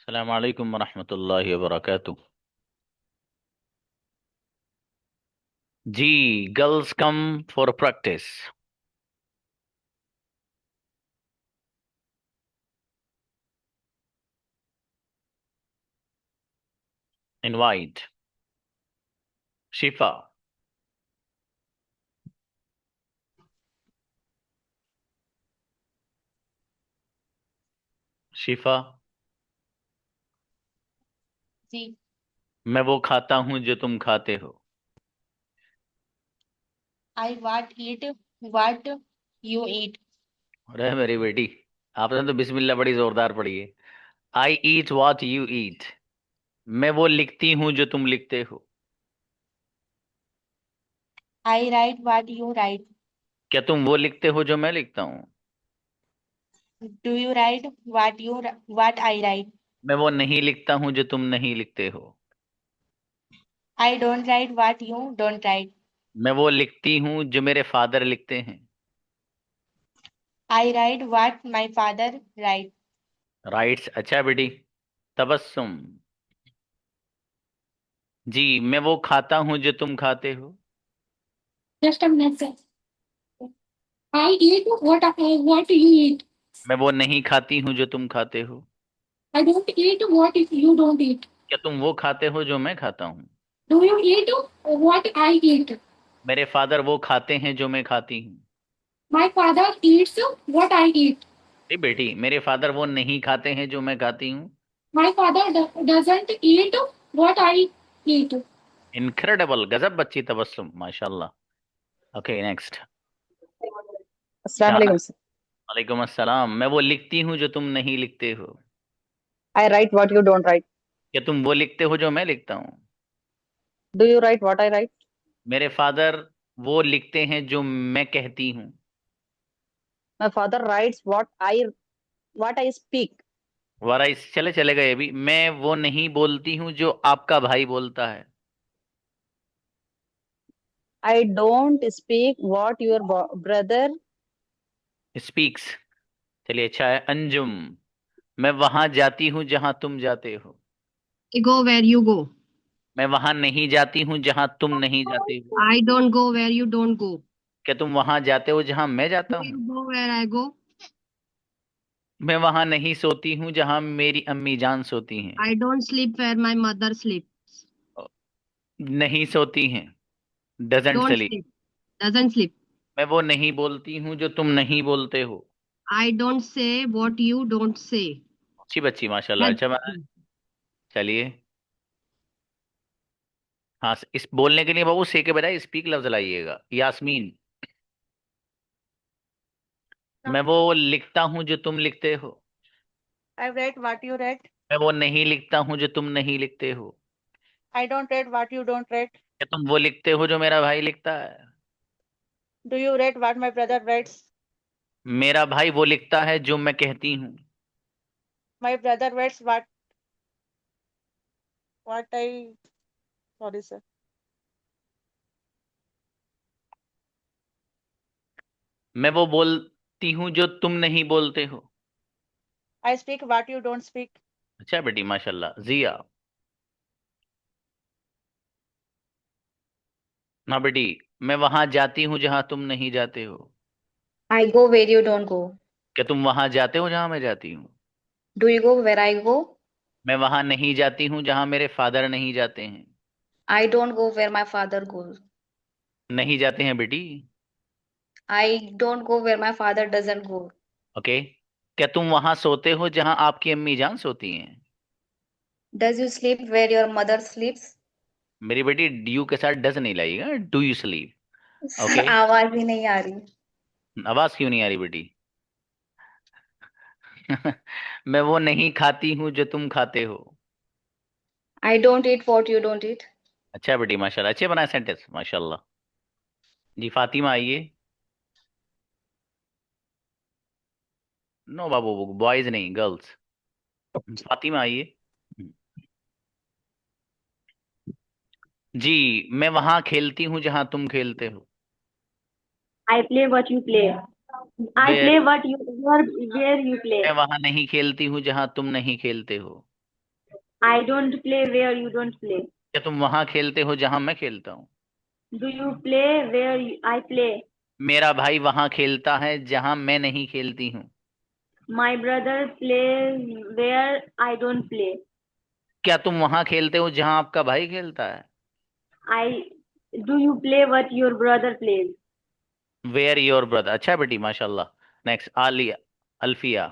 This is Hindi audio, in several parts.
अस्सलाम वालेकुम वरहमतुल्लाहि वबरकातुह। जी, girls come for practice. Invite Shifa. Shifa, जी। मैं वो खाता हूँ जो तुम खाते हो। आई वाट ईट वाट यू ईट। अरे मेरी बेटी, आपने तो बिस्मिल्लाह बड़ी जोरदार पढ़ी है। आई ईट वॉट यू ईट। मैं वो लिखती हूँ जो तुम लिखते हो। I write what you right. क्या तुम वो लिखते हो जो मैं लिखता हूँ? Do you right what I right. मैं वो नहीं लिखता हूँ जो तुम नहीं लिखते हो। I don't write what you don't write. मैं वो लिखती हूँ जो मेरे फादर लिखते हैं। I write what my father write. Writes, अच्छा बेटी। तबस्सुम। जी, मैं वो खाता हूँ जो तुम खाते हो। Just a minute, sir. I eat what you eat. मैं वो नहीं खाती हूँ जो तुम खाते हो। I don't eat what you don't eat. क्या तुम वो खाते हो जो मैं खाता हूँ? Do you eat what I eat? मेरे फादर वो खाते हैं जो मैं खाती हूँ। My father eats what I eat. ए बेटी, मेरे फादर वो नहीं खाते हैं जो मैं खाती हूँ। My father doesn't eat what I eat. Incredible, गजब बच्ची, तबस्सुम, माशाल्लाह। Okay, next. अस्सलाम शाना। वालेकुम सर। वालेकुम अस्सलाम। मैं वो लिखती हूँ जो तुम नहीं लिखते हो। I write what you don't write. क्या तुम वो लिखते हो जो मैं लिखता हूँ? Do you write what I write. मेरे फादर वो लिखते हैं जो मैं कहती हूँ। My father writes what I speak. वराइस चले चले गए अभी। मैं वो नहीं बोलती हूँ जो आपका भाई बोलता है। आई don't speak what your brother. Speaks. चलिए, अच्छा है। अंजुम, मैं वहां जाती हूँ जहां तुम जाते हो। Go where you go. मैं वहां नहीं जाती हूँ जहां तुम नहीं जाते हो। I don't go where you don't go. क्या तुम वहां जाते हो जहां मैं जाता Do हूँ? you go where I go? मैं वहां नहीं सोती हूँ जहां मेरी अम्मी जान सोती हैं। I don't sleep where my mother sleeps. नहीं सोती हैं, doesn't Don't sleep. sleep. Doesn't sleep. मैं वो नहीं बोलती हूँ जो तुम नहीं बोलते हो। I don't say what you don't say. अच्छी बच्ची, माशाल्लाह, Head. अच्छा बना है। चलिए। हाँ, इस बोलने के लिए बाबू से के बजाय स्पीक लफ्ज लाइएगा। यास्मीन, मैं वो लिखता हूँ जो तुम लिखते हो। I write what you write. मैं वो नहीं लिखता हूँ जो तुम नहीं लिखते हो। I don't write what you don't write. क्या तुम वो लिखते हो जो मेरा भाई लिखता है? Do you write what my brother writes? मेरा भाई वो लिखता है जो मैं कहती हूँ। My brother writes what I sorry sir. मैं वो बोलती हूँ जो तुम नहीं बोलते हो। I speak what you don't speak. अच्छा बेटी, माशाल्लाह। जिया, ना बेटी, मैं वहां जाती हूँ जहां तुम नहीं जाते हो। I go where you don't go. क्या तुम वहां जाते हो जहां मैं जाती हूँ? Do you go where I go. मैं वहां नहीं जाती हूँ जहां मेरे फादर नहीं जाते हैं। I don't go where my father goes. नहीं जाते हैं बेटी। I don't go where my father doesn't go. Okay. क्या तुम वहां सोते हो जहां आपकी अम्मी जान सोती हैं? Does you sleep where your mother sleeps. मेरी बेटी, डू के साथ डज नहीं लाइएगा। Do you sleep? ओके। आवाज ही नहीं आ रही। आवाज क्यों नहीं आ रही बेटी? मैं वो नहीं खाती हूँ जो तुम खाते हो। I don't eat what you don't ईट। अच्छा बेटी, माशाल्लाह, अच्छे बनाए सेंटेंस, माशाल्लाह। जी, फातिमा आइए। नो बाबू, बॉयज नहीं, गर्ल्स। फातिमा आइए। जी, मैं वहां खेलती हूँ जहां तुम खेलते हो। I play what you play. I way play what you where you play. मैं वहां नहीं खेलती हूँ जहां तुम नहीं खेलते हो। I don't play where you don't play. क्या तुम वहां खेलते हो जहां मैं खेलता हूँ? Do you play where I play? मेरा भाई वहां खेलता है जहां मैं नहीं खेलती हूँ। My brother plays where I don't play. क्या तुम वहां खेलते हो जहां आपका भाई खेलता है? I Do you play what your brother plays? Where your brother. अच्छा है बेटी, माशाल्लाह। नेक्स्ट, आलिया, अल्फिया।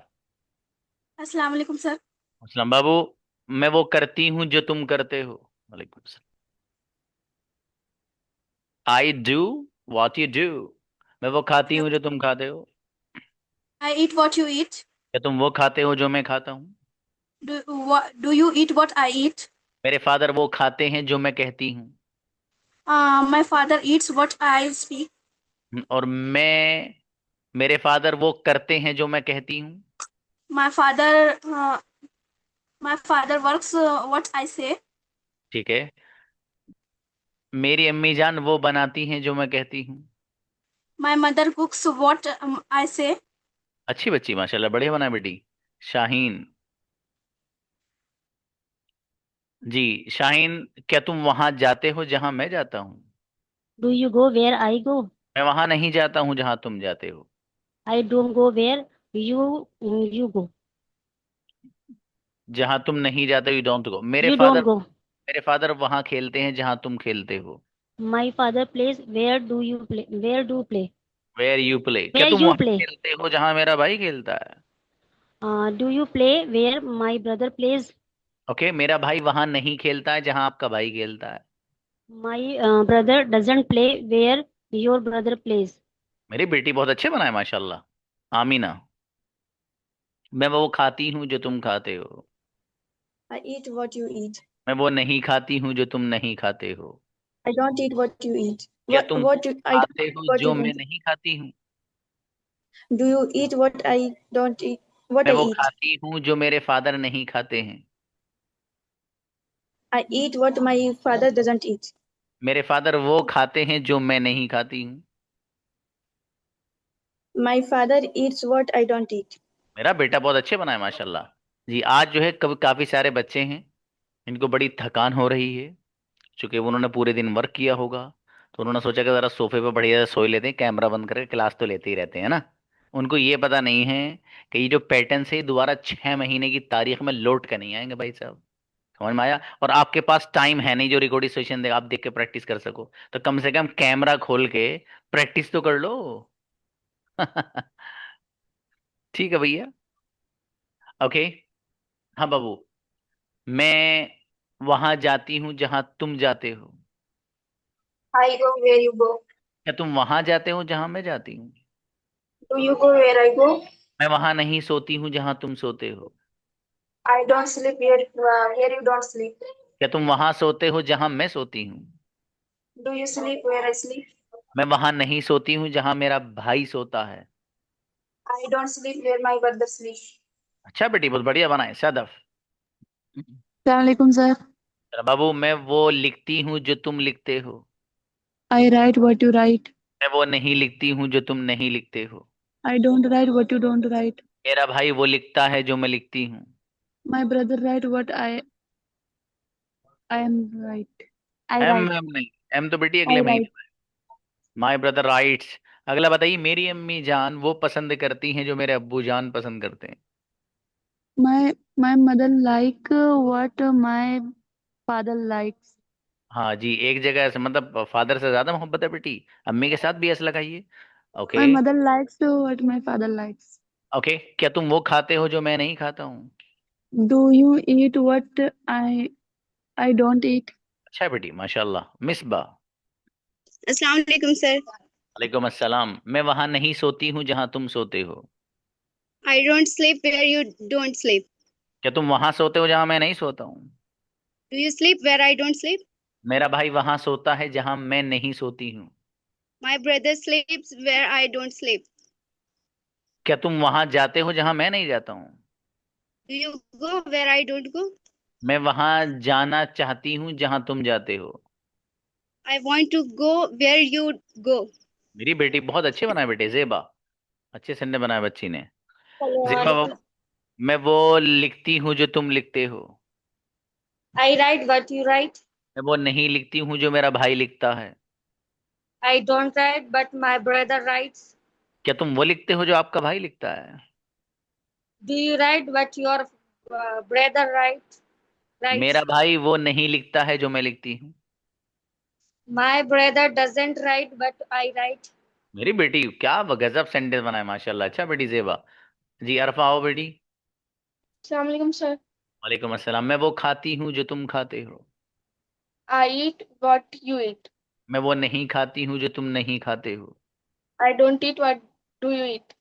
अस्सलाम वालेकुम सर। अस्सलाम बाबू। मैं वो करती हूँ जो तुम करते हो। वालेकुम सलाम। आई डू व्हाट यू डू। मैं वो खाती हूँ जो तुम खाते हो। I eat what you eat. क्या तुम वो खाते हो जो मैं खाता हूँ? Do you eat what I eat? मेरे फादर वो खाते हैं जो मैं कहती हूँ। My father eats what I speak. और मेरे फादर वो करते हैं जो मैं कहती हूँ। My father uh, my father works what I say. ठीक है। मेरी अम्मी जान वो बनाती हैं जो मैं कहती हूँ। My mother cooks what I say. अच्छी बच्ची, माशाल्लाह, बढ़िया बना बेटी। शाहीन। जी शाहीन, क्या तुम वहां जाते हो जहां मैं जाता हूँ? Do you go where I go? मैं वहां नहीं जाता हूँ जहां तुम जाते हो। I don't go where you go. जहां तुम नहीं जाते, you don't go. You don't go. मेरे फादर वहां खेलते हैं जहां तुम खेलते हो। My father plays. Where do you play? Where do play? Where you play. क्या Where तुम you वहां play? खेलते हो जहां मेरा भाई खेलता है? Do you play where my brother plays? Okay, मेरा भाई वहां नहीं खेलता है जहां आपका भाई खेलता है। My brother doesn't play where your brother plays. मेरी बेटी बहुत अच्छे बनाए माशाल्लाह। आमीना। मैं वो खाती हूँ जो तुम खाते हो। I eat what you eat. मैं वो नहीं खाती हूँ जो तुम नहीं खाते हो। I don't eat what you eat. क्या तुम वो I don't खाते eat हो what जो you मैं don't. नहीं खाती हूँ? Do you eat what I don't eat? What मैं I वो eat? खाती हूँ जो मेरे फादर नहीं खाते हैं। I eat what my father doesn't eat. मेरे फादर वो खाते हैं जो मैं नहीं खाती हूँ। My father eats what I don't eat. मेरा बेटा बहुत अच्छे बनाए माशाल्लाह। जी आज जो है कभी काफी सारे बच्चे हैं, इनको बड़ी थकान हो रही है, क्योंकि उन्होंने पूरे दिन वर्क किया होगा। तो उन्होंने सोचा कि जरा सोफे पे बढ़िया से सोई लेते हैं, कैमरा बंद करके क्लास तो लेते ही रहते हैं ना। उनको ये पता नहीं है कि ये जो पैटर्न से दोबारा 6 महीने की तारीख में लौट कर नहीं आएंगे भाई साहब। समझ में आया? और आपके पास टाइम है नहीं जो रिकॉर्डिंग सेशन दे आप देख के प्रैक्टिस कर सको, तो कम से कम कैमरा खोल के प्रैक्टिस तो कर लो। ठीक है भैया। ओके। हाँ बाबू। मैं वहां जाती हूँ जहां तुम जाते हो। I go where you go. क्या तुम वहां जाते हो जहां मैं जाती हूँ? Do you go where I go? मैं वहां नहीं सोती हूँ जहां तुम सोते हो। I don't sleep where you don't sleep. क्या तुम वहां सोते हो जहां मैं सोती हूँ? Do you sleep where I sleep? मैं वहां नहीं सोती हूँ जहां मेरा भाई सोता है। I don't sleep where my brother sleeps. अच्छा बेटी, बहुत बढ़िया बनाए सदफ। Assalamualaikum sir. चलो बाबू, मैं वो लिखती हूँ जो तुम लिखते हो। I write what you write. मैं वो नहीं लिखती हूँ जो तुम नहीं लिखते हो। I don't write what you don't write. मेरा भाई वो लिखता है जो मैं लिखती हूँ। My brother write what I am write. I am write. Am नहीं, एम तो बेटी I अगले write. महीने। My brother writes. अगला बताइए, मेरी अम्मी जान वो पसंद करती हैं जो मेरे अब्बू जान पसंद करते हैं। My mother like what my father likes. हाँ जी, एक जगह ऐसे मतलब फादर से ज्यादा मोहब्बत है बेटी। अम्मी के साथ भी ऐसा लगाइए। Okay. My mother likes what my father likes. Okay, क्या तुम वो खाते हो जो मैं नहीं खाता हूँ? Do you eat what I don't eat? अच्छा बेटी, माशाल्लाह। मिसबा। Assalamu alaikum sir. वालेकुम अस्सलाम। मैं वहां नहीं सोती हूँ जहां तुम सोते हो। I don't sleep where you don't sleep. क्या तुम वहां सोते हो जहां मैं नहीं सोता हूँ? Do you sleep where I don't sleep? मेरा भाई वहां सोता है जहां मैं नहीं सोती हूँ। My brother sleeps where I don't sleep. क्या तुम वहां जाते हो जहां मैं नहीं जाता हूँ? Do you go where I don't go? मैं वहां जाना चाहती हूँ जहां तुम जाते हो। I want to go where you go. मेरी बेटी बहुत अच्छे बनाए बेटे, जेबा। अच्छे संडे बनाए बच्ची ने। जेबा, मैं वो लिखती हूँ जो तुम लिखते हो। I write what you write. मैं वो नहीं लिखती हूँ जो मेरा भाई लिखता है। I don't write but my brother writes. क्या तुम वो लिखते हो जो आपका भाई लिखता है? Do you write what your brother writes? मेरा भाई वो नहीं लिखता है जो मैं लिखती हूँ। My brother doesn't write but I write. मेरी बेटी क्या गजब सेंटेंस बनाए माशाल्लाह। अच्छा बेटी जेबा जी, अरफा आओ बेटी। अस्सलाम वालेकुम सर। वालेकुम अस्सलाम। मैं वो खाती हूँ जो तुम खाते हो। I eat what you eat. मैं वो नहीं खाती हूँ जो तुम नहीं खाते हो। I don't eat what do you eat.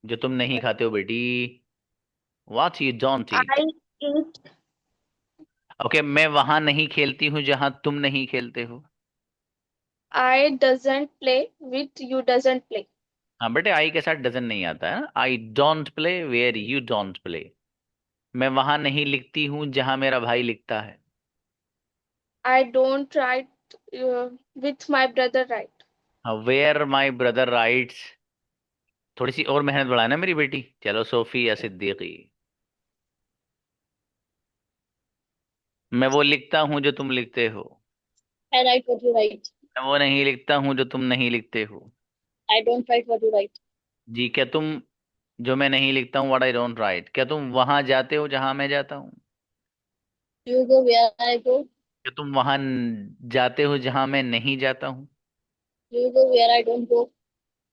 जो तुम नहीं खाते हो बेटी। What you don't I eat। eat. Okay, मैं वहां नहीं खेलती हूँ जहां तुम नहीं खेलते हो। I doesn't play with you doesn't play. हाँ बेटे, आई के साथ डजन नहीं आता है ना। I don't play where you don't play. मैं वहां नहीं लिखती हूँ जहां मेरा भाई लिखता है। I don't write with my brother write. Where my brother writes. थोड़ी सी और मेहनत बढ़ाए ना मेरी बेटी। चलो सोफी या सिद्दीकी। मैं वो लिखता हूँ जो तुम लिखते हो। I write what you write. मैं वो नहीं लिखता हूँ जो तुम नहीं लिखते हो। I don't write what you write. जी, क्या तुम जो मैं नहीं लिखता हूँ, व्हाट आई डोंट राइट, क्या तुम वहां जाते हो जहां मैं जाता हूँ? You go where I go. क्या तुम वहां जाते हो जहां मैं नहीं जाता हूँ? You go where I don't go.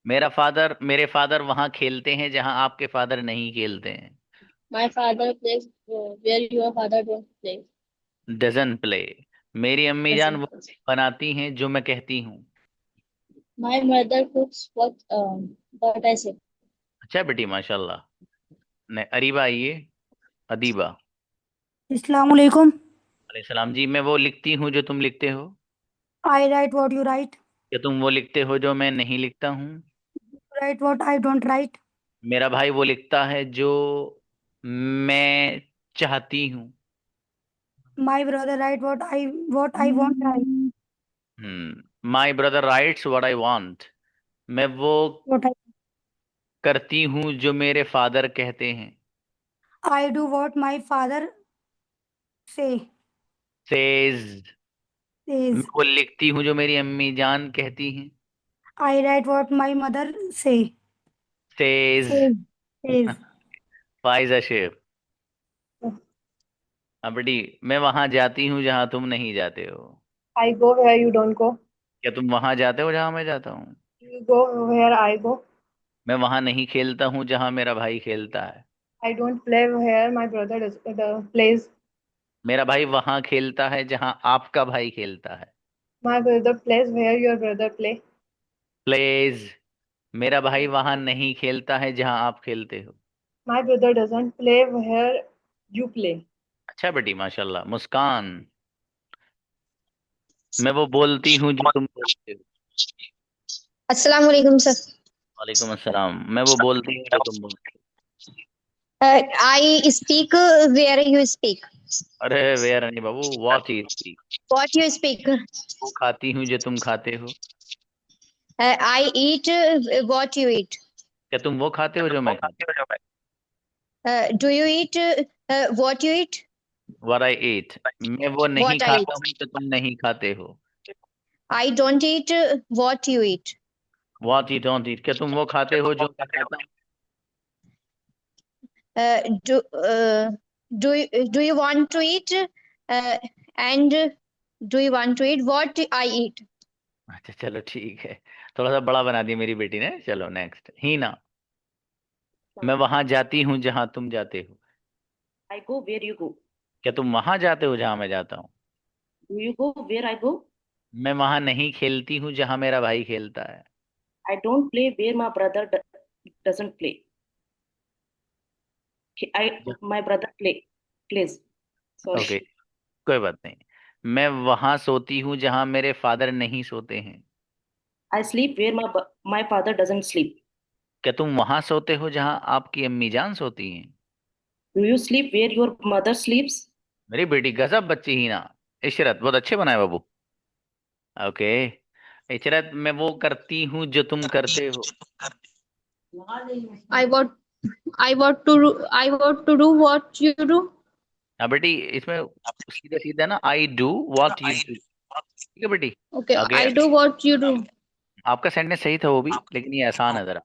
मेरे फादर वहां खेलते हैं जहां आपके फादर नहीं खेलते हैं। My father plays where your father don't play. Doesn't play. मेरी अम्मी जान वो Doesn't. बनाती हैं जो मैं कहती हूँ। My mother cooks what I say. अच्छा बेटी माशाल्लाह। ने अरीबा आइए। अदीबा। Assalamualaikum. अलैहि सलाम जी। मैं वो लिखती हूँ जो तुम लिखते हो। I write what you write. क्या तुम वो लिखते हो जो मैं नहीं लिखता हूँ? Write what I don't write. मेरा भाई वो लिखता है जो मैं चाहती हूँ। My brother write what I won't write. My brother rights what I want. मैं वो What करती हूँ जो मेरे फादर कहते हैं। I do what my father say says. मैं says. वो लिखती हूँ जो मेरी अम्मी जान कहती हैं। I write what my mother says. says. फाइज अशेफ। हाँ बेटी, मैं वहां जाती हूँ जहां तुम नहीं जाते हो। I go where you don't go. क्या तुम वहां जाते हो जहां मैं जाता हूँ? You go where I go. मैं वहां नहीं खेलता हूँ जहां मेरा भाई खेलता है। I don't play where my brother plays. मेरा भाई वहां खेलता है जहां आपका भाई खेलता है। My brother plays where your brother play. Plays. मेरा भाई वहां नहीं खेलता है जहां आप खेलते हो। My brother doesn't play where you play. अच्छा बेटी माशाल्लाह। मुस्कान। मैं वो बोलती हूँ जो तुम बोलते हो। अस्सलाम वालेकुम सर। वालेकुम अस्सलाम। मैं वो बोलती हूँ जो तुम बोलते I speak where you speak. हो। अरे वेयर नहीं बाबू, वॉट ही स्पीक। What you speak. वो खाती हूँ जो तुम खाते हो। I eat what you eat. क्या तुम वो खाते हो जो मैं खाता do you eat what you eat. हूँ? What I eat. मैं वो नहीं व्हाट आई खाता ईट। हूँ जो तुम नहीं खाते हो। I don't eat what you eat. What you don't eat. क्या तुम वो खाते हो जो मैं खाता हूँ? Do you want to eat and do you want to eat what I eat. अच्छा चलो ठीक है। थोड़ा सा बड़ा बना दिया मेरी बेटी ने। चलो नेक्स्ट हीना। मैं वहां जाती हूँ जहां तुम जाते हो। I go where you go. क्या तुम वहां जाते हो जहां मैं जाता हूँ? Do you go where I go? मैं वहां नहीं खेलती हूँ जहां मेरा भाई खेलता है। I don't play where my brother doesn't play. My brother plays. Sorry. Okay, कोई बात नहीं। मैं वहां सोती हूँ जहां मेरे फादर नहीं सोते हैं। I sleep where my father doesn't sleep. क्या तुम वहां सोते हो जहां आपकी अम्मी जान सोती हैं? Do you sleep where your mother sleeps? मेरी बेटी गजब बच्ची ही ना। इशरत बहुत अच्छे बनाए बाबू। ओके। इशरत, मैं वो करती हूँ जो तुम करते हो। I want to do what you do. हाँ बेटी, इसमें सीधा सीधा ना, आई डू व्हाट यू डू। ठीक है बेटी। Okay, okay, I do what you do. आपका सेंटेंस सही था वो भी, लेकिन ये आसान है जरा।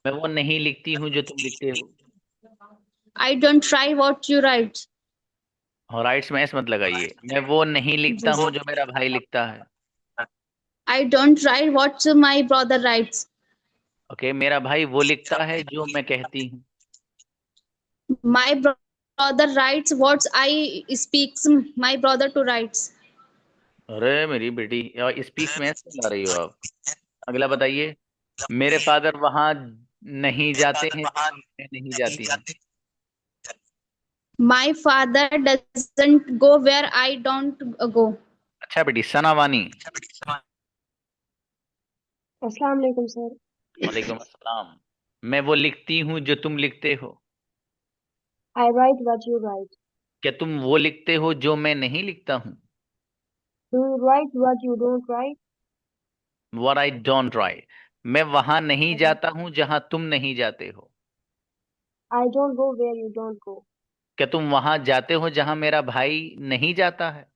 मैं वो नहीं लिखती हूँ जो तुम लिखते हो। I don't write what you write. और राइट्स में एस मत लगाइए। मैं वो नहीं लिखता हूँ जो मेरा भाई लिखता है। I don't write what my brother writes. Okay, मेरा भाई वो लिखता है जो मैं कहती हूँ। My brother writes what I speaks my brother to writes. अरे मेरी बेटी, स्पीक्स में एस क्यों ला रही हो आप? अगला बताइए। मेरे फादर वहां नहीं जाते हैं जहाँ मैं नहीं जाती हूँ। My father doesn't go where I don't go. अच्छा बेटी, सनावानी। अस्सलाम वालेकुम सर। वालेकुम अस्सलाम। मैं वो लिखती हूँ जो तुम लिखते हो। I write what you write. क्या तुम वो लिखते हो जो मैं नहीं लिखता हूँ? Do you write what you don't write? What I don't write। मैं वहां नहीं जाता हूँ जहां तुम नहीं जाते हो। I don't go where you don't go. क्या तुम वहां जाते हो जहां मेरा भाई नहीं जाता है?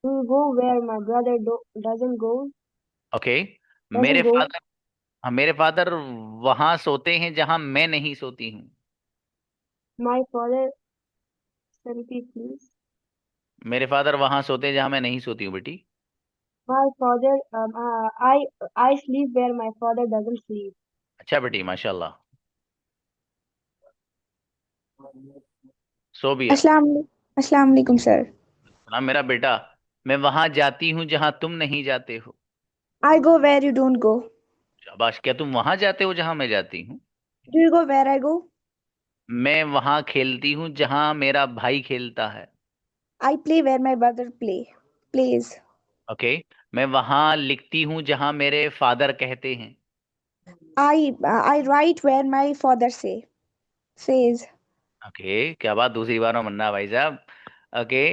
Do you go where my brother doesn't go? Okay. मेरे Doesn't go. मेरे फादर वहां सोते हैं जहां मैं नहीं सोती हूँ। My father. Sir, repeat please. मेरे फादर वहां सोते हैं जहां मैं नहीं सोती हूँ बेटी। My father. I sleep where my father doesn't sleep. अच्छा बेटी, माशाल्लाह। सोबिया। अस्सलाम वालेकुम सर। सलाम मेरा बेटा। मैं वहां जाती हूँ जहां तुम नहीं जाते हो। I go where you don't go. शाबाश। क्या तुम वहां जाते हो जहां मैं जाती हूँ? Do you go where I go? मैं वहां खेलती हूँ जहां मेरा भाई खेलता है। I play where my brother plays. Okay. मैं वहां लिखती हूँ जहां मेरे फादर कहते हैं। I write where my father says. Okay, क्या बात, दूसरी बार में मन्ना भाई साहब। ओके।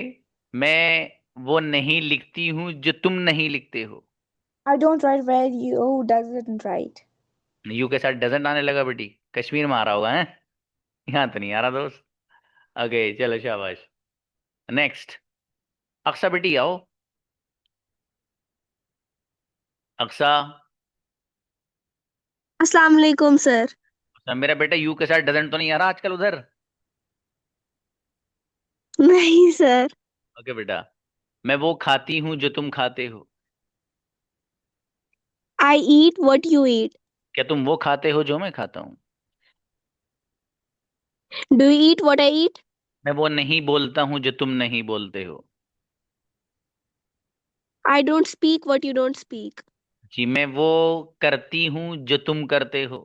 मैं वो नहीं लिखती हूँ जो तुम नहीं लिखते हो। I don't write where you doesn't write. You के साथ डजंट आने लगा बेटी, कश्मीर में आ रहा होगा है? यहाँ तो नहीं आ रहा दोस्त। ओके चलो, शाबाश। नेक्स्ट। अक्सा बेटी आओ। अक्सा। अस्सलाम वालेकुम सर। अच्छा, मेरा बेटा यू के साथ डजंट तो नहीं आ रहा आजकल उधर? नहीं सर। ओके बेटा। मैं वो खाती हूँ जो तुम खाते हो। I eat what you eat. क्या तुम वो खाते हो जो मैं खाता हूँ? Do you eat what I eat? मैं वो नहीं बोलता हूँ जो तुम नहीं बोलते हो। I don't speak what you don't speak. जी, मैं वो करती हूँ जो तुम करते हो।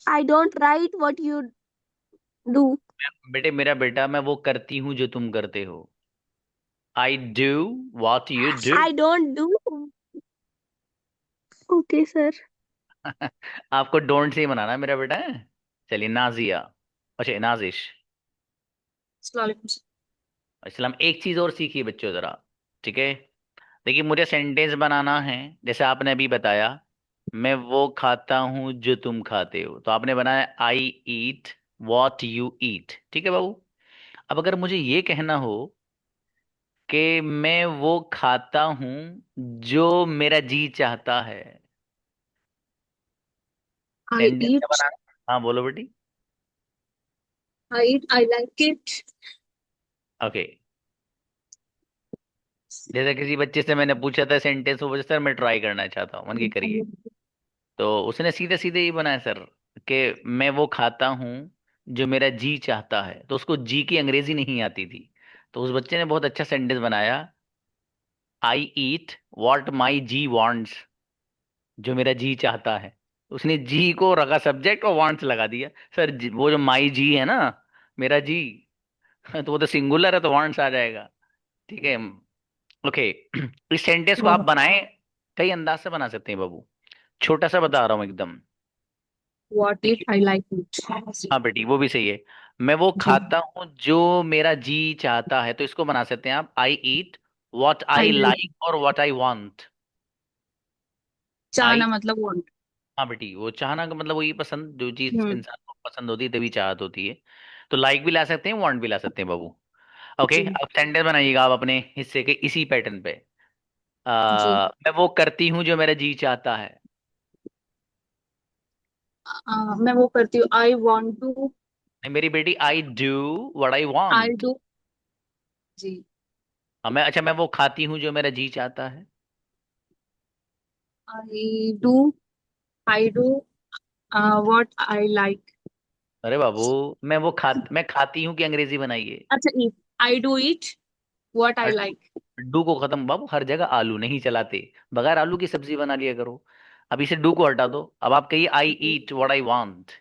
I don't write what you do. बेटे, मेरा बेटा, मैं वो करती हूँ जो तुम करते हो। I do what you do. I don't do. Okay sir. आपको डोंट से ही बनाना है मेरा बेटा है। चलिए, नाजिया। अच्छा, नाजिश। अस्सलाम वालेकुम सर। इस्लाम, एक चीज और सीखिए बच्चों जरा। ठीक है। देखिए, मुझे सेंटेंस बनाना है जैसे आपने अभी बताया। मैं वो खाता हूँ जो तुम खाते हो, तो आपने बनाया I eat what you eat. ठीक है बाबू। अब अगर मुझे ये कहना हो कि मैं वो खाता हूँ जो मेरा जी चाहता है, I सेंटेंस क्या eat. बनाना? हाँ बोलो बेटी। I eat. I like it. Okay. जैसे किसी बच्चे से मैंने पूछा था सेंटेंस, वो बोले सर मैं ट्राई करना चाहता हूँ। मन की करिए। तो उसने सीधे सीधे ये बनाया सर कि मैं वो खाता हूँ जो मेरा जी चाहता है। तो उसको जी की अंग्रेजी नहीं आती थी। तो उस बच्चे ने बहुत अच्छा सेंटेंस बनाया। आई ईट वॉट माई जी वांट्स। जो मेरा जी चाहता है। उसने जी को रखा सब्जेक्ट और वांट्स लगा दिया। सर वो जो माई जी है ना, मेरा जी, तो वो तो सिंगुलर है, तो वांट्स आ जाएगा। ठीक है। ओके। इस सेंटेंस को आप बनाएं, कई अंदाज से बना सकते हैं बाबू। छोटा सा बता रहा हूँ एकदम। What it? देखिए। I like it. हाँ बेटी, वो भी सही है। मैं वो जी। खाता हूँ जो मेरा जी चाहता है, तो इसको बना सकते हैं आप I eat what I I like. Like और वॉट आई वॉन्ट। आई। चाहना मतलब want. हाँ बेटी, वो चाहना का मतलब वही पसंद, जो चीज हम्म। इंसान को पसंद होती है तभी चाहत होती है। तो लाइक भी ला सकते हैं, वांट भी ला सकते हैं बाबू। ओके, जी अब सेंटेंस बनाइएगा आप अपने हिस्से के इसी पैटर्न पे। जी। मैं वो करती हूँ जो मेरा जी चाहता है। मैं वो करती हूँ, आई वॉन्ट टू। नहीं मेरी बेटी, I do what I I want. Do. जी। मैं वो खाती हूँ जो मेरा जी चाहता है। I do. I do what I like. अरे बाबू, मैं खाती हूँ की अंग्रेजी बनाइए। अच्छा, eat. I do eat what I हर लाइक। डू को खत्म बाबू, हर जगह आलू नहीं चलाते, बगैर आलू की सब्जी बना लिया करो। अब इसे डू को हटा दो, अब आप कहिए I eat what I want.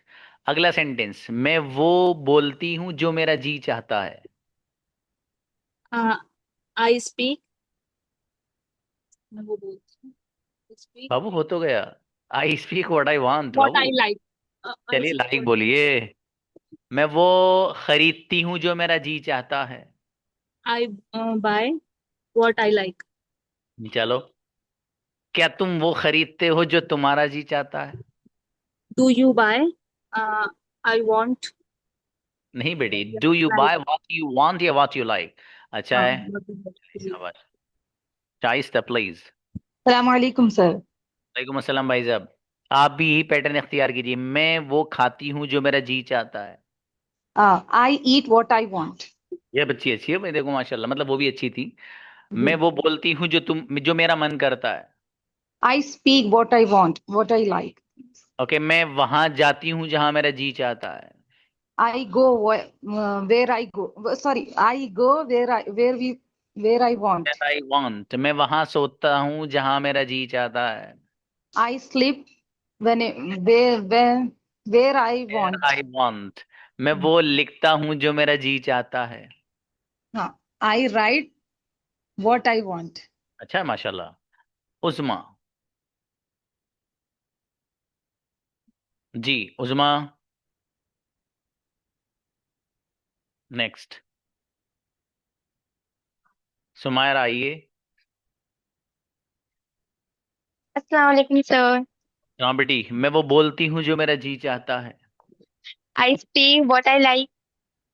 अगला सेंटेंस, मैं वो बोलती हूँ जो मेरा जी चाहता है। I speak. मैं वो बोलती हूँ, स्पीक बाबू हो तो गया, I speak what I want what बाबू। I like. आई चलिए स्पीक लाइक व्हाट। बोलिए। मैं वो खरीदती हूँ जो मेरा जी चाहता है। आई बाय व्हाट आई लाइक। चलो, क्या तुम वो खरीदते हो जो तुम्हारा जी चाहता है? Do you buy. I want. नहीं बेटी, do you buy what you want या व्हाट यू लाइक? अच्छा है, लाइक। शाबाश। शाइस्ता प्लीज। सलामकुम सर। वालेकुम अस्सलाम भाई साहब। आप भी यही पैटर्न इख्तियार कीजिए, मैं वो खाती हूँ जो मेरा जी चाहता है। आई ईट व्हाट आई वांट। ये बच्ची अच्छी है भाई, देखो माशाल्लाह, मतलब वो भी अच्छी थी। जी। मैं वो बोलती हूँ जो मेरा मन करता है। I speak what I want what I like. Okay, मैं वहां जाती हूँ जहां मेरा जी चाहता है। I go where I go, sorry, I go where I want. I want, मैं वहां सोता हूँ जहां मेरा जी चाहता है। I sleep when where I where want. I want, मैं वो लिखता हूँ जो मेरा जी चाहता है। हाँ, आई राइट व्हाट आई वांट। अच्छा है माशाल्लाह। उस्मा, जी उस्मा, नेक्स्ट। सुमायरा आइए। अस्सलाम वालेकुम सर। हाँ बेटी, मैं वो बोलती हूँ जो मेरा जी चाहता है। I speak what I like.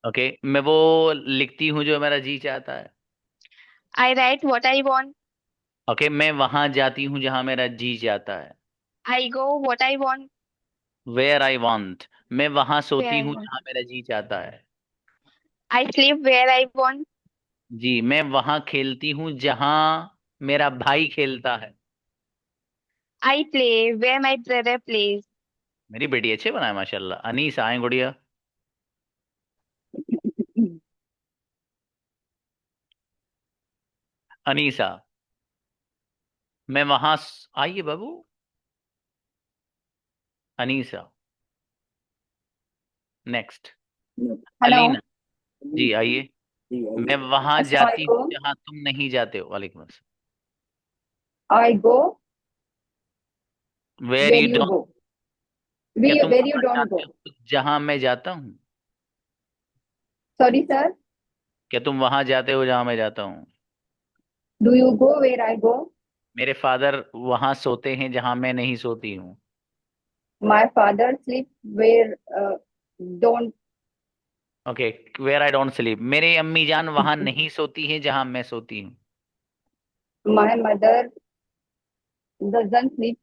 Okay, मैं वो लिखती हूँ जो मेरा जी चाहता है। I write what I want. Okay, मैं वहां जाती हूँ जहां मेरा जी चाहता है। I go what I want. Where I want, मैं वहां वेयर सोती आई हूँ वांट। जहां मेरा जी चाहता है। I sleep where I want. जी, मैं वहां खेलती हूँ जहां मेरा भाई खेलता है। I play where my brother plays. मेरी बेटी अच्छे बनाए माशाल्लाह। अनीस आए गुड़िया। अनीसा, मैं आइए बाबू। अनीसा, नेक्स्ट। हेलो। अलीना, जी आइए। मैं वहां अस्सलाम जाती हूँ वालेकुम। जहां तुम नहीं जाते हो। वालेकुम अस्सलाम। I go where where you you don't, go. क्या तुम वेर यू वहां डोंट गो। जाते हो जहां मैं जाता हूँ? Sorry sir. क्या तुम वहां जाते हो जहां मैं जाता हूँ? Do you go where I go. मेरे फादर वहां सोते हैं जहां मैं नहीं सोती हूँ। My father sleep where don't. Okay, where I don't sleep, मेरी अम्मी जान वहां नहीं सोती हैं जहां मैं सोती हूँ। My mother doesn't sleep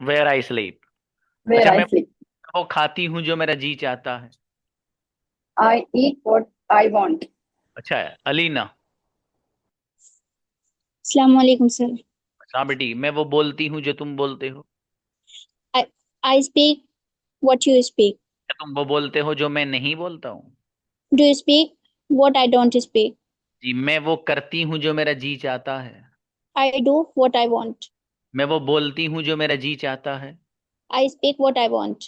where I sleep. Where अच्छा, आई मैं स्लीप। वो खाती हूँ जो मेरा जी चाहता है। आई ईट व्हाट आई वांट। अच्छा है। अलीना, अस्सलाम वालेकुम सर। हाँ बेटी, मैं वो बोलती हूँ जो तुम बोलते हो। I I speak what you speak. क्या तुम वो बोलते हो जो मैं नहीं बोलता हूँ? Do you speak what I don't speak. जी, मैं वो करती हूँ जो मेरा जी चाहता है। I do what I want. मैं वो बोलती हूँ जो मेरा जी चाहता है। I speak what I want.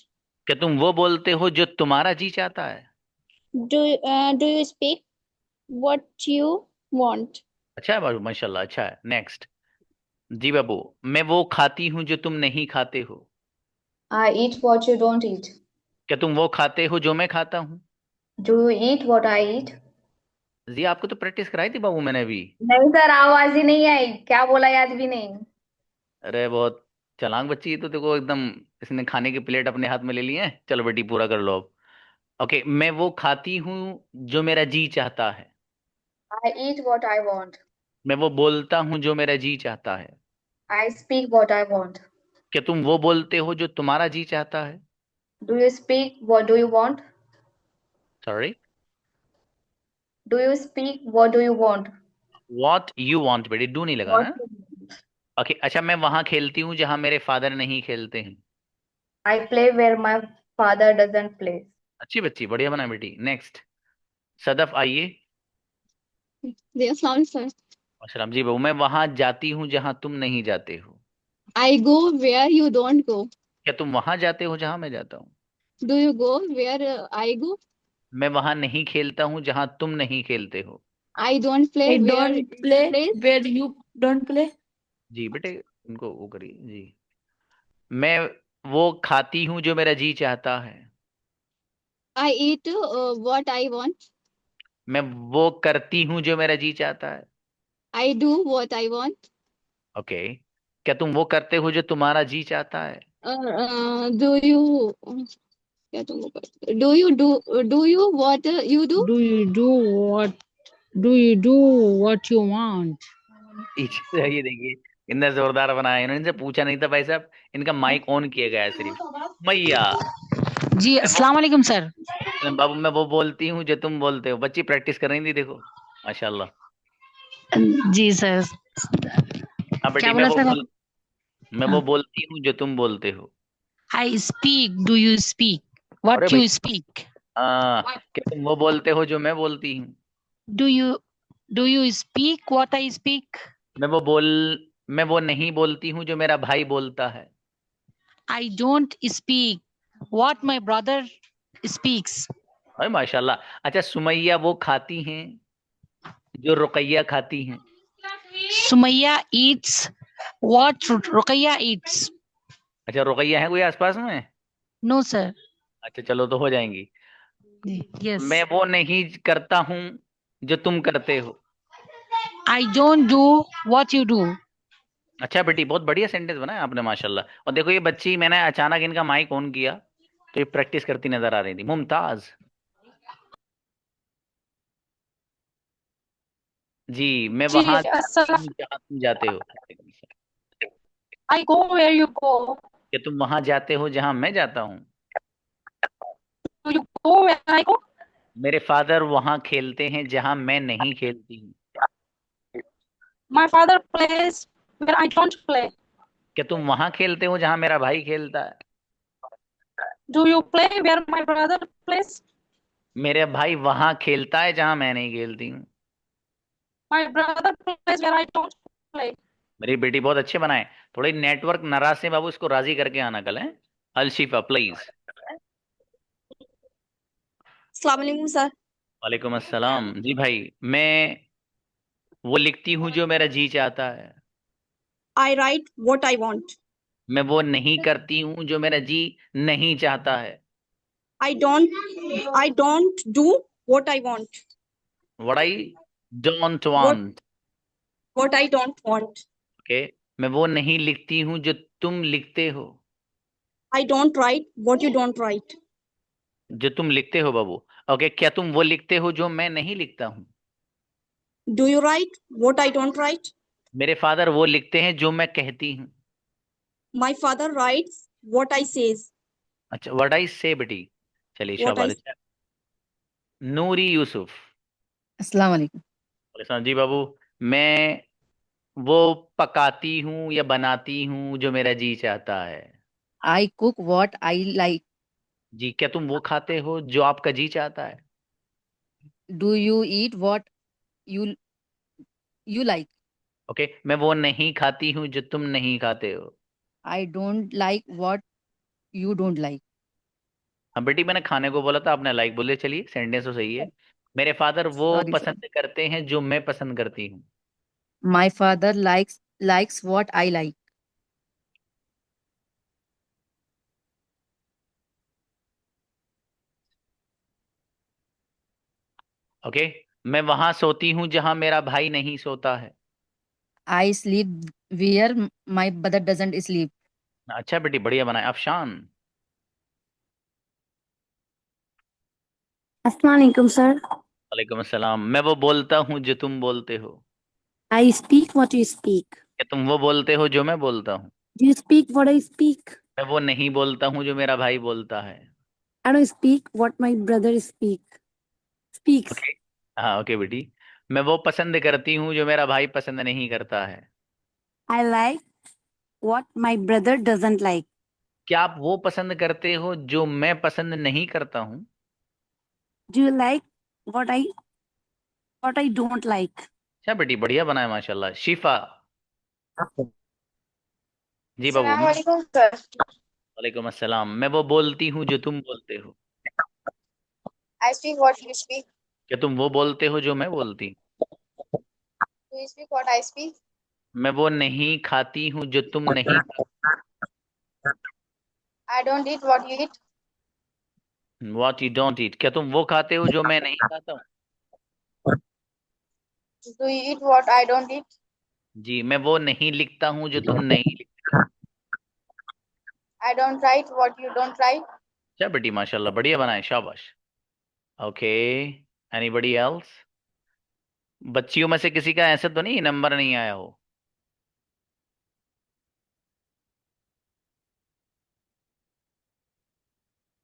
क्या तुम वो बोलते हो जो तुम्हारा जी चाहता है? Do you speak what you want. अच्छा है बाबू माशाल्लाह, अच्छा है। नेक्स्ट। जी बाबू, मैं वो खाती हूँ जो तुम नहीं खाते हो। I eat what you don't eat. क्या तुम वो खाते हो जो मैं खाता हूँ? Do you eat what I eat. जी आपको तो प्रैक्टिस कराई थी बाबू मैंने अभी। नहीं सर, आवाज ही नहीं आई, क्या बोला याद भी नहीं। अरे बहुत चालाक बच्ची है तो देखो एकदम, इसने खाने की प्लेट अपने हाथ में ले ली है। चलो बेटी पूरा कर लो अब। ओके, मैं वो खाती हूँ जो मेरा जी चाहता है। I eat what I want. मैं वो बोलता हूँ जो मेरा जी चाहता है। I speak what I want. क्या तुम वो बोलते हो जो तुम्हारा जी चाहता है? Do you speak what do you want? Sorry, Do you speak what do you want? What you want, बेटी डू नहीं लगाना What है। you want. ओके, अच्छा, मैं वहां खेलती हूँ जहां मेरे फादर नहीं खेलते हैं। I play where my father doesn't play. अच्छी बच्ची, बढ़िया बना बेटी। नेक्स्ट, सदफ आइए। Assalamu sir. असलम जी बहू, मैं वहां जाती हूँ जहां तुम नहीं जाते हो। I go where you don't go. क्या तुम वहां जाते हो जहां मैं जाता हूँ? Do you go where I go? मैं वहां नहीं खेलता हूँ जहां तुम नहीं खेलते हो। I don't play I where don't you play play. where you don't play. जी बेटे, उनको वो करिए जी। मैं वो खाती हूँ जो मेरा जी चाहता है। I eat what I want. मैं वो करती हूँ जो मेरा जी चाहता है। I do what I want. Okay, क्या तुम वो करते हो जो तुम्हारा जी चाहता है? Do you क्या तुम वो करते do you what you do? Do you do what do what you want? ये देखिए, इतना जोरदार बनाया इन्होंने, इनसे पूछा नहीं था भाई साहब, इनका माइक ऑन किया गया है सिर्फ। मैया, जी मैं वो अस्सलाम वालेकुम सर। बाबू, मैं वो बोलती हूँ जो तुम बोलते हो। बच्ची प्रैक्टिस कर रही थी, देखो माशाल्लाह। जी सर, हाँ बेटी, क्या बोला सर? मैं वो बोलती हूँ जो तुम बोलते हो। I speak do you speak अरे व्हाट भाई, यू स्पीक? क्या तुम वो बोलते हो जो मैं बोलती हूँ? Do you speak what I speak? मैं वो बोल मैं वो नहीं बोलती हूँ जो मेरा भाई बोलता है। आई don't speak what my brother speaks. अरे माशाल्लाह। अच्छा, सुमैया वो खाती हैं जो रुकैया खाती हैं। Sumaiya eats what Ruqaiya eats. अच्छा, रुकैया है कोई आसपास में? No sir. अच्छा चलो, तो हो जाएंगी। यस। मैं वो नहीं करता हूँ जो तुम करते हो। I don't do what you do. अच्छा बेटी, बहुत बढ़िया सेंटेंस बनाया आपने माशाल्लाह। और देखो, ये बच्ची, मैंने अचानक इनका माइक ऑन किया तो ये प्रैक्टिस करती नजर आ रही थी। मुमताज जी, मैं जी वहां जाती अस्सलाम. हूँ जहाँ तुम जाते हो। I go where you go. क्या तुम वहां जाते हो जहां मैं जाता हूँ? Do you go where I go? मेरे फादर वहां खेलते हैं जहां मैं नहीं खेलती हूँ। My father plays where I don't play. क्या तुम वहां खेलते हो जहां मेरा भाई खेलता है? Do you play where my brother plays? मेरे भाई वहां खेलता है जहां मैं नहीं खेलती हूँ। My brother plays where I don't play. मेरी बेटी बहुत अच्छे बनाए। थोड़ी नेटवर्क नाराज से बाबू, इसको राजी करके आना कल है। अलशिफा प्लीज। अस्सलाम वालेकुम सर. वालेकुम अस्सलाम जी भाई। मैं वो लिखती हूँ जो मेरा जी चाहता है। I write what I want. मैं वो नहीं करती हूँ जो मेरा जी नहीं चाहता है। I don't do what I want. What I don't What want. what I don't want. Okay, मैं वो नहीं लिखती हूँ जो तुम लिखते हो। I don't write what you don't write. जो तुम लिखते हो बाबू। ओके, क्या तुम वो लिखते हो जो मैं नहीं लिखता हूँ? Do you write what I don't write? मेरे फादर वो लिखते हैं जो मैं कहती हूँ। My father writes what I says. अच्छा, व्हाट आई से बेटी। चलिए What I शाबाश। अच्छा, नूरी यूसुफ। अस्सलाम वालेकुम. बोले, जी बाबू, मैं वो पकाती हूँ या बनाती हूँ जो मेरा जी चाहता है। I cook what I like. जी, क्या तुम वो खाते हो जो आपका जी चाहता है? Do you eat what you like? Okay, मैं वो नहीं खाती हूँ जो तुम नहीं खाते हो। I don't like what you don't like. हाँ बेटी, मैंने खाने को बोला था, आपने लाइक बोले। चलिए, सेंटेंस तो सही है। मेरे फादर वो Sorry, sorry. पसंद करते हैं जो मैं पसंद करती हूँ। My father likes what I like. Okay, मैं वहां सोती हूँ जहां मेरा भाई नहीं सोता है। I sleep where my brother doesn't sleep. अच्छा बेटी, बढ़िया बनाए। अफशान। अस्सलाम वालेकुम सर। वालेकुम अस्सलाम। मैं वो बोलता हूँ जो तुम बोलते हो। आई स्पीक व्हाट यू स्पीक। क्या तुम वो बोलते हो जो मैं बोलता हूँ? Do you speak what I speak. मैं वो नहीं बोलता हूँ जो मेरा भाई बोलता है। आई don't speak what my brother speaks. Okay. हाँ ओके बेटी। मैं वो पसंद करती हूँ जो मेरा भाई पसंद नहीं करता है। I like what my brother doesn't like. क्या आप वो पसंद करते हो जो मैं पसंद नहीं करता हूँ? Do you like what I don't like. अच्छा बेटी, बढ़िया बना है माशाल्लाह। शिफा। जी बाबू। अस्सलाम वालेकुम सर। वालेकुम अस्सलाम। मैं वो बोलती हूँ जो तुम बोलते हो। I speak what you speak. क्या तुम वो बोलते हो जो मैं बोलती हूँ? Do you speak what I speak? मैं वो नहीं खाती हूँ जो तुम नहीं खाती। I don't eat what you eat. What you don't eat. क्या तुम वो खाते हो जो मैं नहीं खाता हूँ? Do you eat what I don't eat? जी। मैं वो नहीं लिखता हूँ जो तुम नहीं लिखते। I don't write what you don't write. अच्छा बेटी माशाल्लाह, बढ़िया बना है, शाबाश। ओके। Anybody else? बच्चियों में से किसी का ऐसा तो नहीं नंबर नहीं आया हो?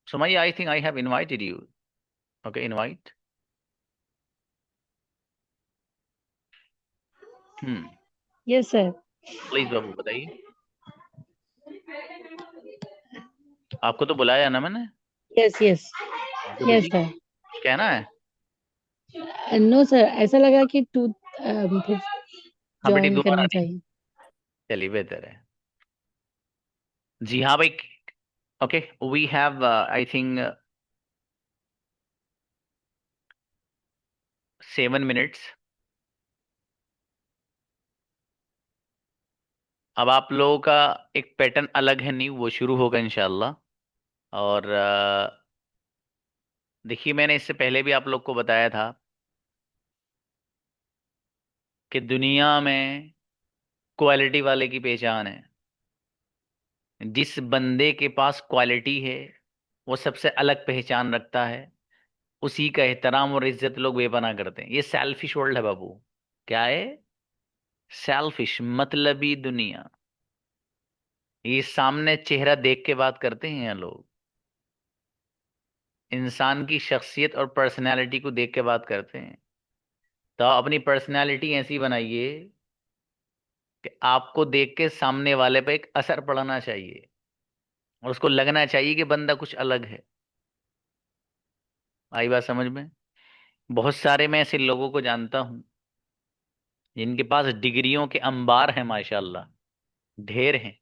Sumaiya, I think I have invited you. Okay, invite. Yes, sir. Please बाबू बताइए। आपको तो बुलाया ना मैंने। Yes, yes. तो Yes, बेटी sir. कुछ कहना है? No, sir. ऐसा लगा कि तू फिर हाँ बेटी, ज्वाइन दोबारा करना नहीं। चाहिए। चलिए, बेहतर है। जी हाँ भाई। Okay, we have I think 7 minutes. अब आप लोगों का एक पैटर्न अलग है, नहीं वो शुरू होगा इंशाल्लाह। और देखिए, मैंने इससे पहले भी आप लोग को बताया था कि दुनिया में क्वालिटी वाले की पहचान है। जिस बंदे के पास क्वालिटी है वो सबसे अलग पहचान रखता है। उसी का एहतराम और इज्जत लोग बेपनाह करते हैं। ये सेल्फिश वर्ल्ड है बाबू। क्या है? सेल्फिश, मतलबी दुनिया। ये सामने चेहरा देख के बात करते हैं यहाँ लोग। इंसान की शख्सियत और पर्सनैलिटी को देख के बात करते हैं। तो आप अपनी पर्सनैलिटी ऐसी बनाइए कि आपको देख के सामने वाले पे एक असर पड़ना चाहिए और उसको लगना चाहिए कि बंदा कुछ अलग है। आई बात समझ में? बहुत सारे मैं ऐसे लोगों को जानता हूं जिनके पास डिग्रियों के अंबार हैं माशाल्लाह, ढेर हैं।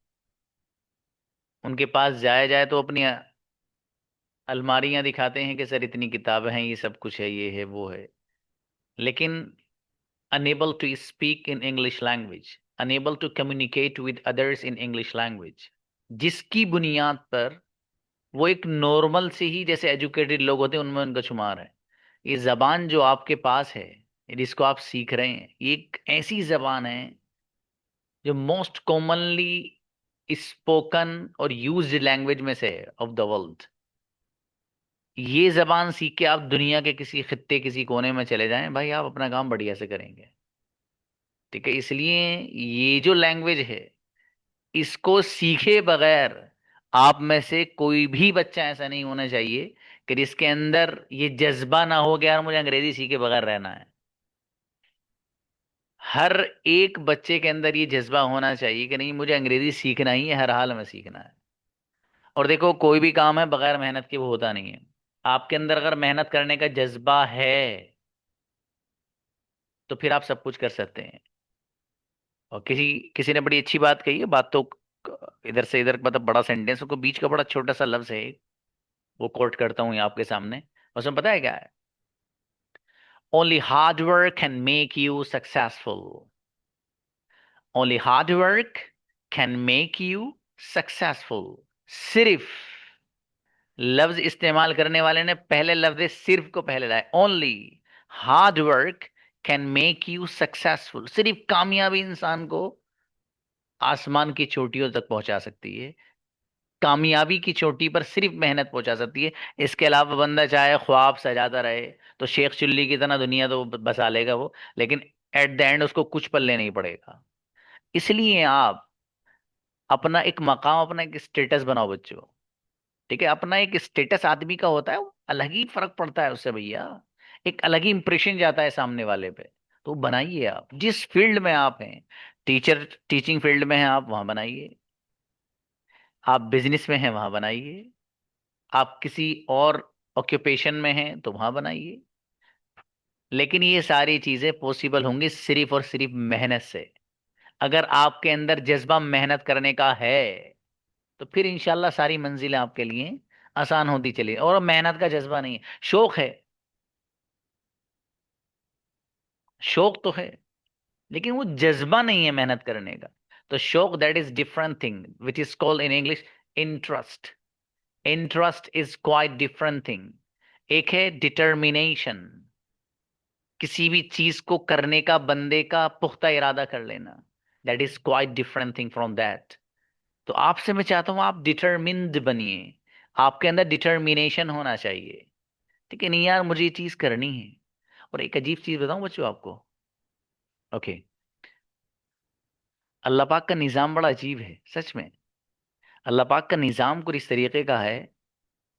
उनके पास जाया जाए तो अपनी अलमारियां दिखाते हैं कि सर इतनी किताबें हैं, ये सब कुछ है, ये है, वो है। लेकिन unable to speak in English language, unable to communicate with others in English language, जिसकी बुनियाद पर वो एक नॉर्मल से ही जैसे एजुकेटेड लोग होते हैं उनमें उनका शुमार है। ये जबान जो आपके पास है, जिसको आप सीख रहे हैं, ये एक ऐसी जबान है जो मोस्ट कॉमनली स्पोकन और यूज्ड लैंग्वेज में से है ऑफ द वर्ल्ड। ये जबान सीख के आप दुनिया के किसी खित्ते, किसी कोने में चले जाएं भाई, आप अपना काम बढ़िया से करेंगे। ठीक है? इसलिए ये जो लैंग्वेज है, इसको सीखे बगैर आप में से कोई भी बच्चा ऐसा नहीं होना चाहिए कि जिसके अंदर ये जज्बा ना हो कि यार मुझे अंग्रेजी सीखे बगैर रहना है। हर एक बच्चे के अंदर ये जज्बा होना चाहिए कि नहीं, मुझे अंग्रेजी सीखना ही है, हर हाल में सीखना है। और देखो, कोई भी काम है बगैर मेहनत के वो होता नहीं है। आपके अंदर अगर मेहनत करने का जज्बा है तो फिर आप सब कुछ कर सकते हैं। और किसी किसी ने बड़ी अच्छी बात कही है, बात तो इधर से इधर मतलब बड़ा सेंटेंस को बीच का बड़ा छोटा सा लफ्ज है एक, वो कोट करता हूं ये आपके सामने। उसमें पता है क्या है? Only hard work can make you successful. Only hard work can make you successful. सिर्फ लफ्ज इस्तेमाल करने वाले ने पहले लफ्ज सिर्फ को पहले लाया। Only hard work can make you successful. सिर्फ कामयाबी इंसान को आसमान की चोटियों तक पहुंचा सकती है। कामयाबी की चोटी पर सिर्फ मेहनत पहुंचा सकती है। इसके अलावा बंदा चाहे ख्वाब सजाता रहे तो शेख चिल्ली की तरह दुनिया तो बसा लेगा वो, लेकिन एट द एंड उसको कुछ पल्ले नहीं पड़ेगा। इसलिए आप अपना एक मकाम, अपना एक स्टेटस बनाओ बच्चों। ठीक है, अपना एक स्टेटस आदमी का होता है, वो अलग ही फर्क पड़ता है उससे भैया, एक अलग ही इंप्रेशन जाता है सामने वाले पे। तो बनाइए, आप जिस फील्ड में आप हैं, टीचर टीचिंग फील्ड में हैं आप, वहां बनाइए। आप बिजनेस में हैं, वहां बनाइए। आप किसी और ऑक्यूपेशन में हैं तो वहां बनाइए। लेकिन ये सारी चीजें पॉसिबल होंगी सिर्फ और सिर्फ मेहनत से। अगर आपके अंदर जज्बा मेहनत करने का है तो फिर इंशाल्लाह सारी मंजिलें आपके लिए आसान होती चली। और मेहनत का जज्बा नहीं है, शौक है, शौक तो है, लेकिन वो जज्बा नहीं है मेहनत करने का। तो शौक, that is different thing, which is called in English interest. Interest is quite different thing. एक है डिटर्मिनेशन, किसी भी चीज को करने का बंदे का पुख्ता इरादा कर लेना, that is quite different thing from that. तो आपसे मैं चाहता हूं आप डिटर्मिन्ड बनिए, आपके अंदर डिटर्मिनेशन होना चाहिए। ठीक है, नहीं यार मुझे ये चीज करनी है। और एक अजीब चीज बताऊं बच्चों आपको, ओके, अल्लाह पाक का निज़ाम बड़ा अजीब है सच में। अल्लाह पाक का निज़ाम कुछ इस तरीके का है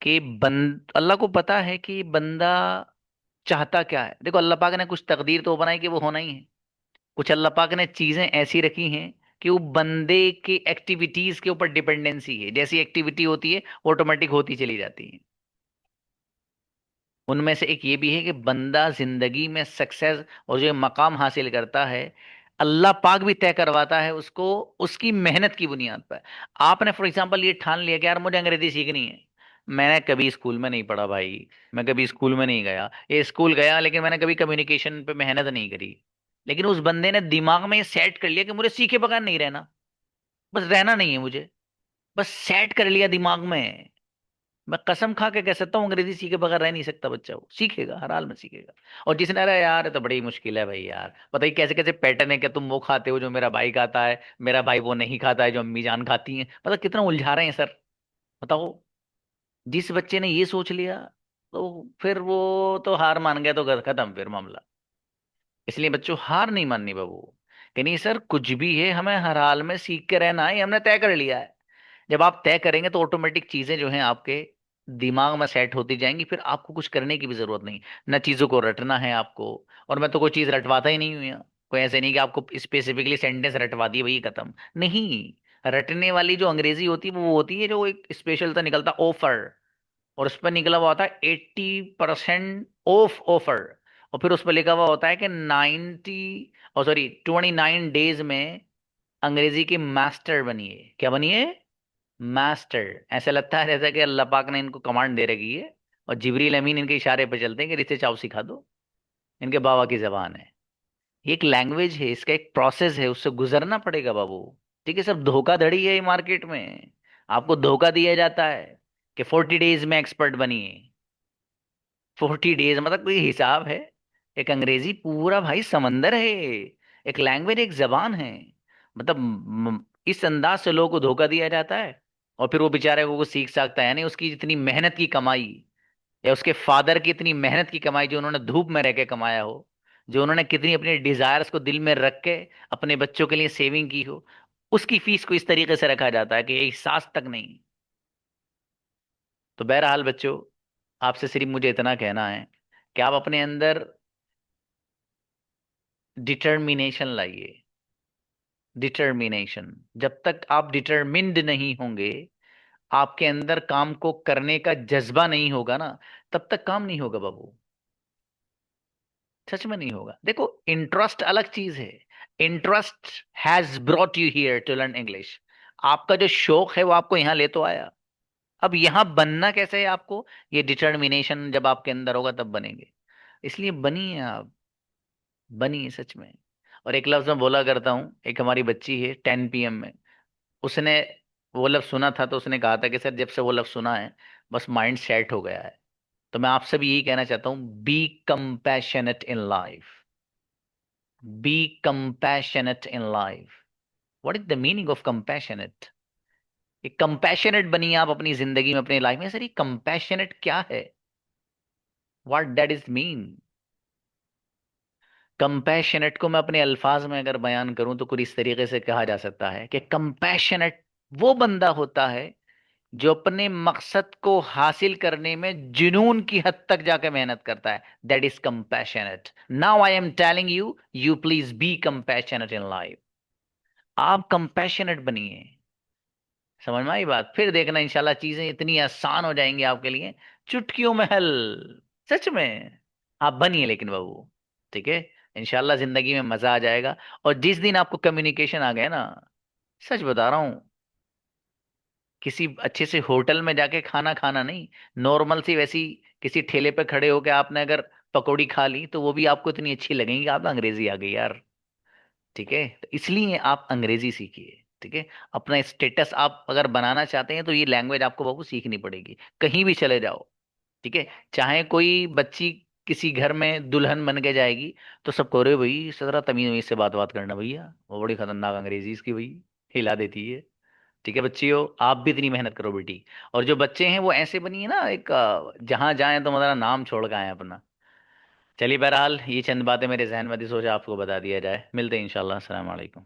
कि अल्लाह को पता है कि बंदा चाहता क्या है। देखो, अल्लाह पाक ने कुछ तकदीर तो बनाई कि वो होना ही है, कुछ अल्लाह पाक ने चीजें ऐसी रखी हैं कि वो बंदे की एक्टिविटीज के ऊपर डिपेंडेंसी है। जैसी एक्टिविटी होती है ऑटोमेटिक होती चली जाती है। उनमें से एक ये भी है कि बंदा जिंदगी में सक्सेस और जो मकाम हासिल करता है, अल्लाह पाक भी तय करवाता है उसको उसकी मेहनत की बुनियाद पर। आपने फॉर एग्जांपल ये ठान लिया कि यार मुझे अंग्रेजी सीखनी है। मैंने कभी स्कूल में नहीं पढ़ा भाई, मैं कभी स्कूल में नहीं गया, ये स्कूल गया लेकिन मैंने कभी कम्युनिकेशन पे मेहनत नहीं करी। लेकिन उस बंदे ने दिमाग में सेट कर लिया कि मुझे सीखे बगैर नहीं रहना, बस रहना नहीं है मुझे, बस सेट कर लिया दिमाग में। मैं कसम खा के कह सकता हूँ अंग्रेजी सीखे बगैर रह नहीं सकता बच्चा, वो सीखेगा, हर हाल में सीखेगा। और जिसने, अरे यार ये तो बड़ी मुश्किल है भाई, यार बताइए कैसे कैसे पैटर्न है, क्या तुम वो खाते हो जो मेरा भाई खाता है, मेरा भाई वो नहीं खाता है जो अम्मी जान खाती हैं, मतलब कितना उलझा रहे हैं सर, बताओ। जिस बच्चे ने ये सोच लिया तो फिर वो तो हार मान गया, तो खत्म फिर मामला। इसलिए बच्चों हार नहीं माननी बाबू, कि नहीं सर कुछ भी है हमें हर हाल में सीख के रहना है, ये हमने तय कर लिया है। जब आप तय करेंगे तो ऑटोमेटिक चीजें जो हैं आपके दिमाग में सेट होती जाएंगी, फिर आपको कुछ करने की भी जरूरत नहीं, न चीजों को रटना है आपको। और मैं तो कोई चीज रटवाता ही नहीं हूं यहाँ, कोई ऐसे नहीं कि आपको स्पेसिफिकली सेंटेंस रटवा दिए वही खत्म नहीं। रटने वाली जो अंग्रेजी होती है वो होती है जो एक स्पेशल सा निकलता ऑफर, और उस पर निकला हुआ होता है 80% ऑफ ऑफर। और फिर उस पर लिखा हुआ होता है कि 29 डेज में अंग्रेजी के मास्टर बनिए। क्या बनिए? मास्टर। ऐसा लगता है जैसा कि अल्लाह पाक ने इनको कमांड दे रखी है और जिब्रील अमीन इनके इशारे पे चलते हैं कि रिश्ते चाव सिखा दो, इनके बाबा की जबान है। ये एक लैंग्वेज है, इसका एक प्रोसेस है, उससे गुजरना पड़ेगा बाबू। ठीक है, सब धोखाधड़ी है ये मार्केट में, आपको धोखा दिया जाता है कि 40 डेज में एक्सपर्ट बनिए। 40 डेज मतलब कोई हिसाब है? एक अंग्रेजी पूरा भाई समंदर है, एक लैंग्वेज, एक जबान है। मतलब इस अंदाज से लोगों को धोखा दिया जाता है, और फिर वो बेचारे को सीख सकता है नहीं, उसकी जितनी मेहनत की कमाई, या उसके फादर की इतनी मेहनत की कमाई जो उन्होंने धूप में रह के कमाया हो, जो उन्होंने कितनी अपनी डिजायर्स को दिल में रख के अपने बच्चों के लिए सेविंग की हो, उसकी फीस को इस तरीके से रखा जाता है कि एहसास तक नहीं। तो बहरहाल बच्चों, आपसे सिर्फ मुझे इतना कहना है कि आप अपने अंदर डिटर्मिनेशन लाइए। डिटर्मिनेशन, जब तक आप डिटर्मिन्ड नहीं होंगे, आपके अंदर काम को करने का जज्बा नहीं होगा ना, तब तक काम नहीं होगा बाबू, सच में नहीं होगा। देखो, इंटरेस्ट अलग चीज है, interest has brought you here to learn English. आपका जो शौक है वो आपको यहाँ ले तो आया, अब यहाँ बनना कैसे है आपको, ये डिटर्मिनेशन जब आपके अंदर होगा तब बनेंगे। इसलिए बनिए आप, बनिए सच में। और एक लफ्ज मैं बोला करता हूँ, एक हमारी बच्ची है 10 PM में, उसने वो लफ्ज सुना था तो उसने कहा था कि सर जब से वो लफ्ज सुना है बस माइंड सेट हो गया है। तो मैं आपसे भी यही कहना चाहता हूँ, B compassionate in life. B compassionate in life. What is the meaning of compassionate? ये कंपैशनेट बनिए आप अपनी जिंदगी में, अपनी लाइफ में। सर ये कंपैशनेट क्या है? What that is mean? Compassionate को मैं अपने अल्फाज में अगर बयान करूं तो कुछ इस तरीके से कहा जा सकता है कि कंपैशनेट वो बंदा होता है जो अपने मकसद को हासिल करने में जुनून की हद तक जाकर मेहनत करता है। That is compassionate. Now I am telling you, you please be compassionate in life. आप कंपैशनेट बनिए। समझ में आई बात? फिर देखना इंशाल्लाह चीजें इतनी आसान हो जाएंगी आपके लिए, चुटकियों में हल। सच में आप बनिए लेकिन बाबू, ठीक है? इंशाल्लाह जिंदगी में मजा आ जाएगा। और जिस दिन आपको कम्युनिकेशन आ गया ना, सच बता रहा हूं, किसी अच्छे से होटल में जाके खाना खाना नहीं, नॉर्मल सी वैसी किसी ठेले पे खड़े होके आपने अगर पकौड़ी खा ली तो वो भी आपको इतनी अच्छी लगेगी। आप अंग्रेजी आ गई यार, ठीक है? तो इसलिए आप अंग्रेजी सीखिए, ठीक है? अपना स्टेटस आप अगर बनाना चाहते हैं तो ये लैंग्वेज आपको बाबू सीखनी पड़ेगी, कहीं भी चले जाओ, ठीक है? चाहे कोई बच्ची किसी घर में दुल्हन बन के जाएगी तो सबको, अरे भाई जरा तमीज से बात बात करना भैया, वो बड़ी खतरनाक अंग्रेजी इसकी भाई, हिला देती है। ठीक है बच्चियों, आप भी इतनी मेहनत करो बेटी। और जो बच्चे हैं वो ऐसे बनिए ना, एक जहां जाएं तो मतलब नाम छोड़ के आए अपना। चलिए बहरहाल ये चंद बातें मेरे जहन में थी, सोचा आपको बता दिया जाए। मिलते हैं इंशाल्लाह। अस्सलाम वालेकुम।